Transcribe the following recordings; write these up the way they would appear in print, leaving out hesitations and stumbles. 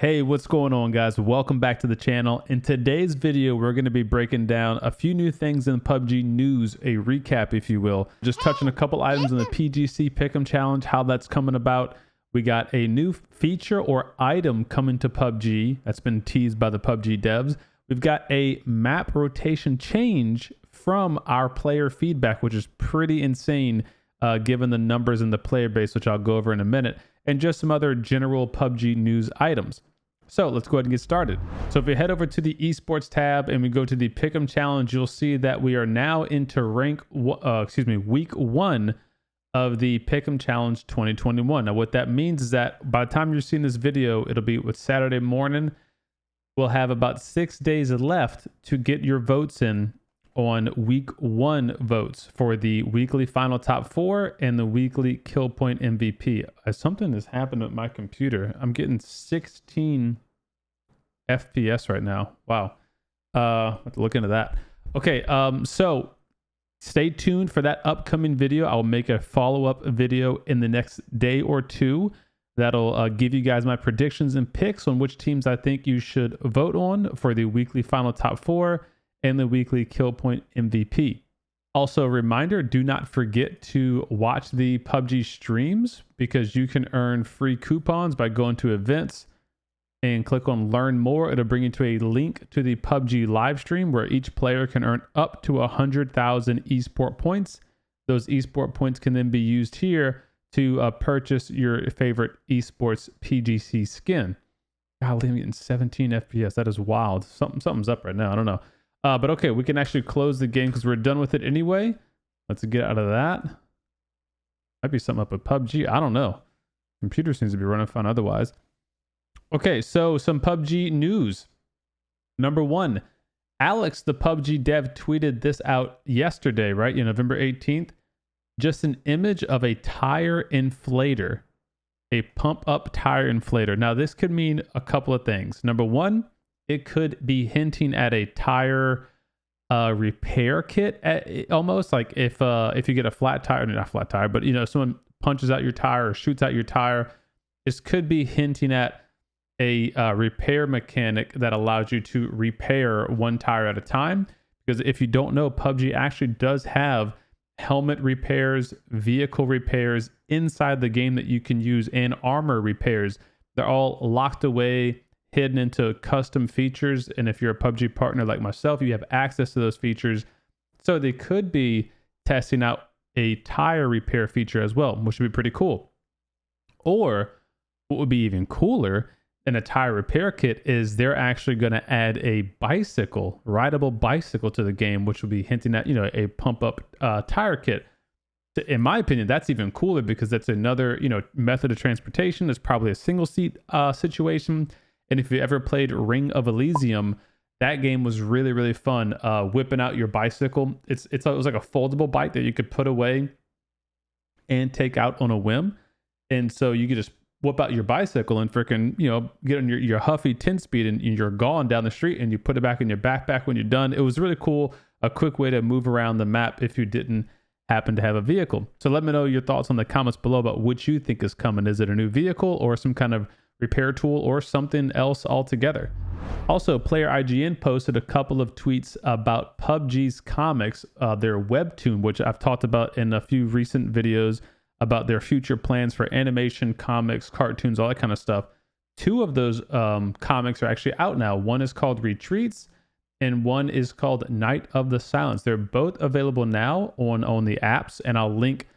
Hey, what's going on, guys? Welcome back to the channel. In today's video, we're going to be breaking down a few new things in PUBG news, a recap, if you will. Just touching a couple items in the PGC Pick'em Challenge, how that's coming about. We got a new feature or item coming to PUBG that's been teased by the PUBG devs. We've got a map rotation change from our player feedback, which is pretty insane given the numbers in the player base, which I'll go over in a minute, and just some other general PUBG news items. So let's go ahead and get started. So if we head over to the esports tab and we go to the Pick'em Challenge, you'll see that we are now into week 1 of the Pick'em Challenge 2021. Now what that means is that by the time you're seeing this video, it'll be with Saturday morning. We'll have about 6 days left to get your votes in on week 1 votes for the weekly final top 4 and the weekly kill point MVP. Something has happened with my computer. I'm getting 16 FPS right now. Wow. I have to look into that. Okay, so stay tuned for that upcoming video. I'll make a follow-up video in the next day or two. That'll give you guys my predictions and picks on which teams I think you should vote on for the weekly final top 4 and the weekly kill point MVP. Also a reminder, do not forget to watch the PUBG streams because you can earn free coupons by going to events and click on learn more. It'll bring you to a link to the PUBG live stream where each player can earn up to 100,000 esport points. Those esport points can then be used here to purchase your favorite esports PGC skin. Golly, I'm getting 17 FPS. That is wild. Something's up right now. I don't know. But okay, we can actually close the game because we're done with it anyway. Let's get out of that. Might be something up with PUBG. I don't know. Computer seems to be running fine otherwise. Okay, so some PUBG news. Number 1, Alex, the PUBG dev, tweeted this out yesterday, right? November 18th. Just an image of a tire inflator, a pump up tire inflator. Now, this could mean a couple of things. Number 1, it could be hinting at a tire repair kit, almost like if you get a flat tire, not flat tire, but someone punches out your tire or shoots out your tire, this could be hinting at a repair mechanic that allows you to repair one tire at a time. Because if you don't know, PUBG actually does have helmet repairs, vehicle repairs inside the game that you can use, and armor repairs. They're all locked away, hidden into custom features, and if you're a PUBG partner like myself, you have access to those features. So they could be testing out a tire repair feature as well, which would be pretty cool. Or what would be even cooler in a tire repair kit is they're actually going to add a bicycle, rideable bicycle to the game, which would be hinting at a pump up tire kit. In my opinion, that's even cooler because that's another method of transportation. It's probably a single seat situation. And if you ever played Ring of Elysium, that game was really, really fun. Whipping out your bicycle. It was like a foldable bike that you could put away and take out on a whim. And so you could just whip out your bicycle and freaking, get on your Huffy 10-speed and you're gone down the street and you put it back in your backpack when you're done. It was really cool. A quick way to move around the map if you didn't happen to have a vehicle. So let me know your thoughts on the comments below about what you think is coming. Is it a new vehicle or some kind of repair tool or something else altogether? Also, playerign posted a couple of tweets about PUBG's comics, their Webtoon, which I've talked about in a few recent videos about their future plans for animation, comics, cartoons, all that kind of stuff. 2 of those comics are actually out now. One is called Retreats and one is called Night of the Silence. They're both available now on the apps, and I'll link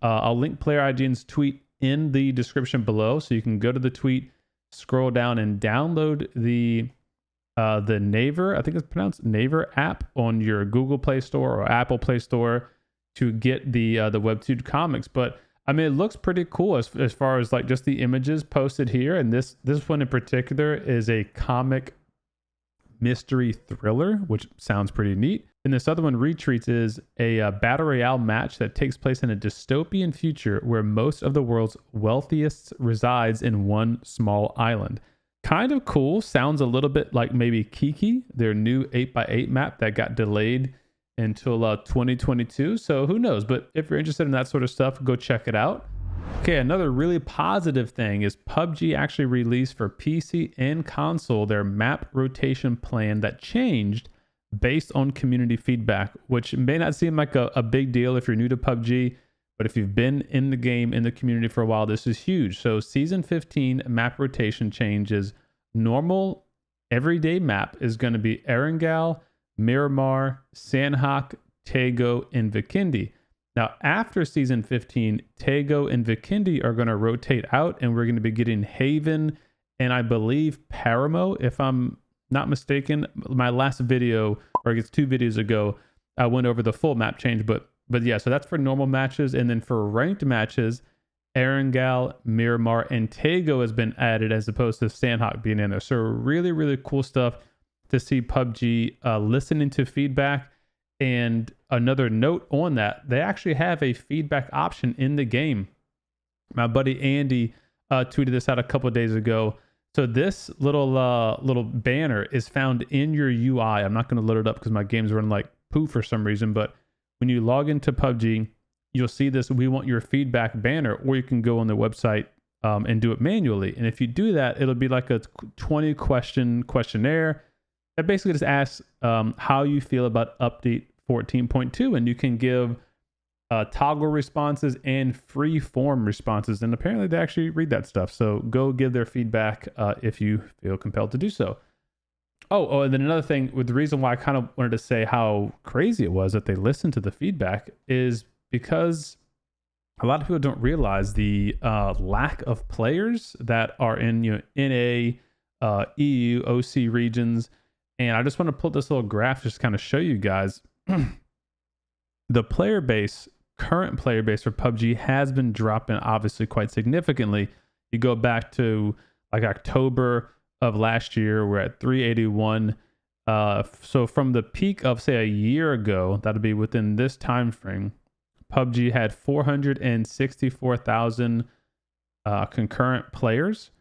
PlayerIgn's tweet in the description below, so you can go to the tweet, scroll down, and download the Naver, I think it's pronounced Naver app, on your Google Play Store or Apple Play Store to get the Webtoon comics. But I mean, it looks pretty cool as far as like just the images posted here, and this one in particular is a comic mystery thriller, which sounds pretty neat. And this other one, Retreats, is a battle royale match that takes place in a dystopian future where most of the world's wealthiest resides in one small island. Kind of cool. Sounds a little bit like maybe Kiki, their new 8x8 map that got delayed until 2022. So who knows? But if you're interested in that sort of stuff, go check it out. Okay, another really positive thing is PUBG actually released for PC and console their map rotation plan that changed based on community feedback, which may not seem like a big deal if you're new to PUBG, but if you've been in the game, in the community for a while, this is huge. So Season 15 map rotation changes. Normal everyday map is going to be Erangel, Miramar, Sanhok, Taego, and Vikindi. Now, after Season 15, Taego and Vikindi are going to rotate out, and we're going to be getting Haven and I believe Paramo, if I'm not mistaken. My last video, or I guess 2 videos ago, I went over the full map change, but yeah, so that's for normal matches. And then for ranked matches, Erangel, Miramar, and Taego has been added as opposed to Sanhok being in there. So really, really cool stuff to see PUBG listening to feedback. And another note on that, they actually have a feedback option in the game. My buddy Andy tweeted this out a couple of days ago. So this little banner is found in your UI. I'm not going to load it up because my game's running like poo for some reason. But when you log into PUBG, you'll see this "We want your feedback" banner, or you can go on the website and do it manually. And if you do that, it'll be like a 20 question questionnaire that basically just asks how you feel about update 14.2, and you can give toggle responses and free form responses, and apparently they actually read that stuff. So go give their feedback if you feel compelled to do so. Oh, and then another thing, with the reason why I kind of wanted to say how crazy it was that they listened to the feedback is because a lot of people don't realize the lack of players that are in NA, EU, OC regions. And I just want to pull this little graph just to kind of show you guys the player base, current player base for PUBG has been dropping obviously quite significantly. You go back to like October of last year, we're at 381. So from the peak of say a year ago, that'll be within this time frame, PUBG had 464,000 concurrent players.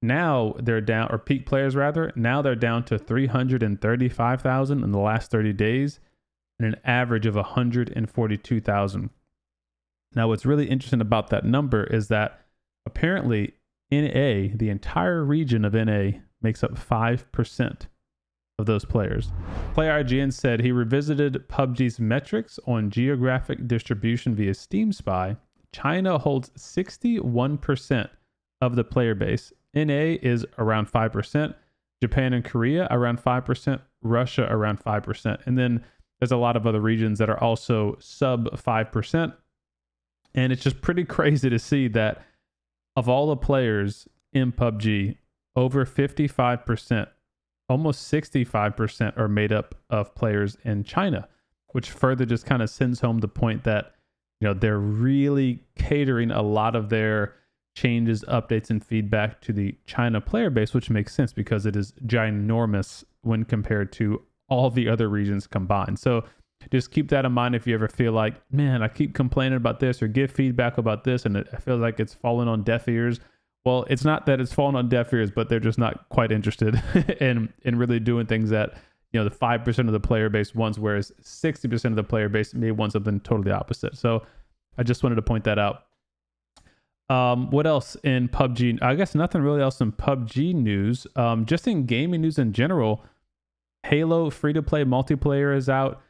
Now they're down, or peak players rather. Now they're down to 335,000 in the last 30 days, and an average of 142,000. Now, what's really interesting about that number is that apparently NA, the entire region of NA, makes up 5% of those players. playerign said he revisited PUBG's metrics on geographic distribution via Steam Spy. China holds 61% of the player base. NA is around 5%. Japan and Korea around 5%. Russia around 5%. And then there's a lot of other regions that are also sub 5%. And it's just pretty crazy to see that of all the players in PUBG, over 55%, almost 65% are made up of players in China, which further just kind of sends home the point that, you know, they're really catering a lot of their changes, updates, and feedback to the China player base, which makes sense because it is ginormous when compared to all the other regions combined. So just keep that in mind if you ever feel like, man, I keep complaining about this or give feedback about this and I feel like it's falling on deaf ears. Well, it's not that it's falling on deaf ears, but they're just not quite interested in really doing things that, you know, the 5% of the player base wants, whereas 60% of the player base may want something totally opposite. So I just wanted to point that out. What else in PUBG? I guess nothing really else in PUBG news. Just in gaming news in general, Halo free-to-play multiplayer is out.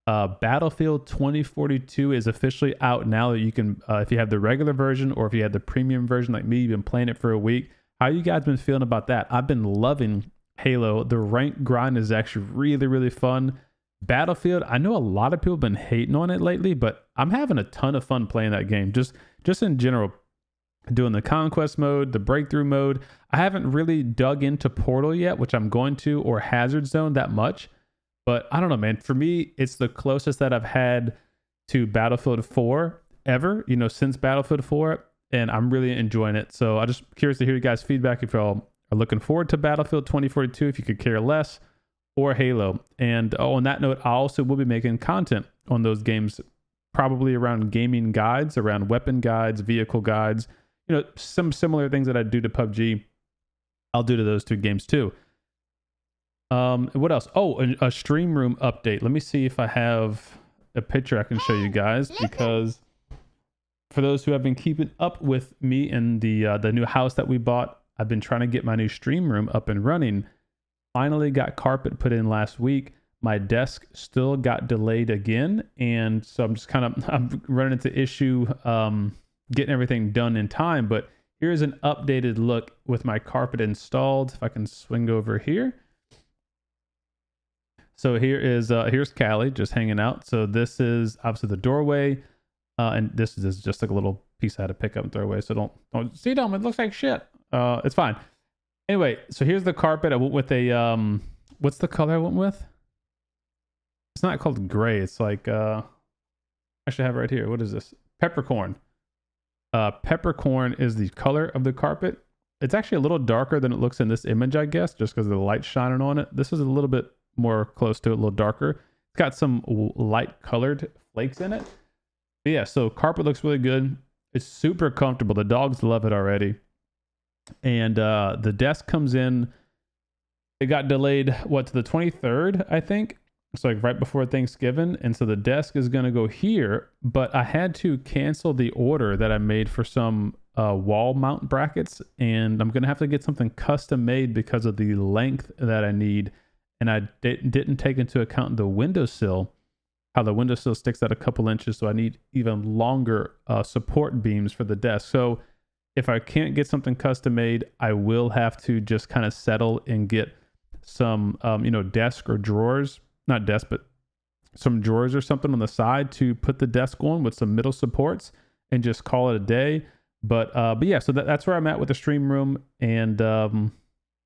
Battlefield 2042 is officially out now that you can, if you have the regular version or if you have the premium version like me, you've been playing it for a week. How you guys been feeling about that? I've been loving Halo. The rank grind is actually really, really fun. Battlefield, I know a lot of people have been hating on it lately, but I'm having a ton of fun playing that game. Just in general, doing the conquest mode, the breakthrough mode. I haven't really dug into Portal yet, which I'm going to, or Hazard Zone that much. But I don't know, man. For me, it's the closest that I've had to Battlefield 4 ever, you know, since Battlefield 4. And I'm really enjoying it. So I'm just curious to hear you guys' feedback if y'all are looking forward to Battlefield 2042, if you could care less, or Halo. And on that note, I also will be making content on those games, probably around gaming guides, around weapon guides, vehicle guides, you know, some similar things that I do to PUBG. I'll do to those two games too. What else? Oh, a stream room update. Let me see if I have a picture I can show you guys, because For those who have been keeping up with me in the new house that we bought, I've been trying to get my new stream room up and running. Finally got carpet put in last week. My desk still got delayed again, and so I'm running into issue getting everything done in time. But here's an updated look with my carpet installed. If I can swing over here. So here's Callie just hanging out. So this is obviously the doorway, and this is just like a little piece I had to pick up and throw away. So don't CDome, it looks like shit. It's fine. Anyway, so here's the carpet. I went with a what's the color I went with? It's not called gray. It's like I should have it right here. What is this? Peppercorn. Peppercorn is the color of the carpet. It's actually a little darker than it looks in this image, I guess, just because of the light shining on it. This is a little bit more close to it, a little darker. It's got some light colored flakes in it. But yeah, so carpet looks really good. It's super comfortable. The dogs love it already. And the desk comes in. It got delayed, to the 23rd, I think. It's like right before Thanksgiving. And so the desk is going to go here. But I had to cancel the order that I made for some wall mount brackets. And I'm going to have to get something custom made because of the length that I need. And I didn't take into account the windowsill, how the windowsill sticks out a couple inches. So I need even longer support beams for the desk. So if I can't get something custom made, I will have to just kind of settle and get some, desk or drawers, not desk, but some drawers or something on the side to put the desk on with some middle supports and just call it a day. But yeah, so that's where I'm at with the stream room, and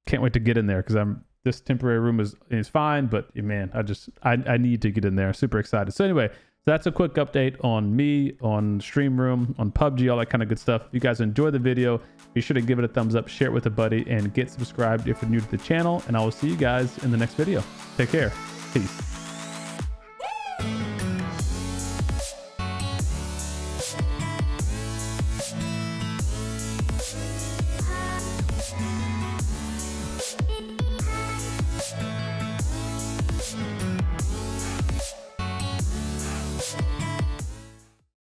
can't wait to get in there because this temporary room is fine, but man, I need to get in there. Super excited. So anyway, that's a quick update on me, on stream room, on PUBG, all that kind of good stuff. If you guys enjoyed the video, be sure to give it a thumbs up, share it with a buddy, and get subscribed if you're new to the channel. And I will see you guys in the next video. Take care. Peace.